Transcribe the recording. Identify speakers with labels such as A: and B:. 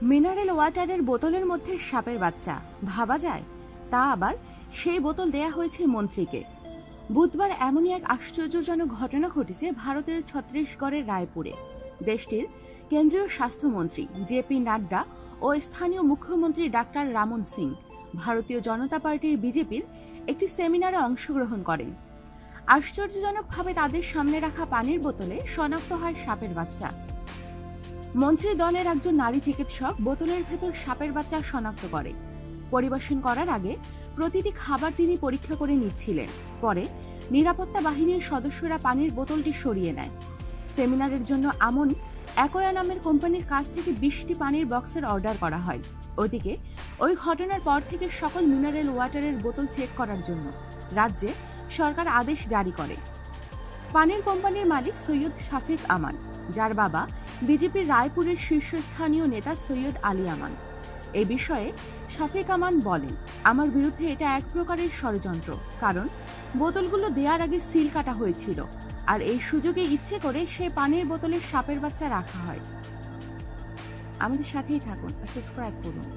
A: Mineral ওয়াটারের বোতলের মধ্যে সাপের বাচ্চা, ভাবা যায়? তা আবার সেই বোতল দেয়া হয়েছে মন্ত্রীকে। বুধবার এমনই এক আশ্চর্যজনক ঘটনা ঘটেছে ভারতের ছত্তিশগড়ের রায়পুরে। দেশটির কেন্দ্রীয় স্বাস্থ্যমন্ত্রী জেপি নাড্ডা ও স্থানীয় মুখ্যমন্ত্রী ডাক্তার রামন সিং ভারতীয় জনতা পার্টির বিজেপির একটি সেমিনারে অংশগ্রহণ করেন। আশ্চর্যজনকভাবে তাদের সামনে রাখা পানির বোতলে শনাক্ত হয় সাপের বাচ্চা। মন্ত্রী দলের একজন নারী চিকিৎসক বোতলের ভেতর সাপের বাচ্চা শনাক্ত করে। পরিবেশন করার আগে প্রতিটি খাবার তিনি পরীক্ষা করে নিচ্ছিলেন। পরে নিরাপত্তা বাহিনীর সদস্যরা পানির বোতলটি সরিয়ে নেয়। সেমিনারের জন্য আমন অ্যাকোয়া নামের কোম্পানির কাছ থেকে 20টি পানির বক্সের অর্ডার করা হয়। ওইদিকে ওই ঘটনার পর থেকে সকল মিনারেল ওয়াটারের বোতল চেক করার জন্য রাজ্যে সরকার আদেশ জারি করে। পানির কোম্পানির মালিক সৈয়দ শাফিক আমান, যার বাবা বিজেপির রায়পুরের শীর্ষস্থানীয় নেতা সৈয়দ আলী আমান। এই বিষয়ে শাফিক আমান বলেন, আমার বিরুদ্ধে এটা এক প্রকারের ষড়যন্ত্র, কারণ বোতলগুলো দেওয়ার আগে সিল কাটা হয়েছিল, আর এই সুযোগে ইচ্ছে করে সেই পানির বোতলে সাপের বাচ্চা রাখা হয়। আমাদের সাথেই থাকুন, সাবস্ক্রাইব করুন।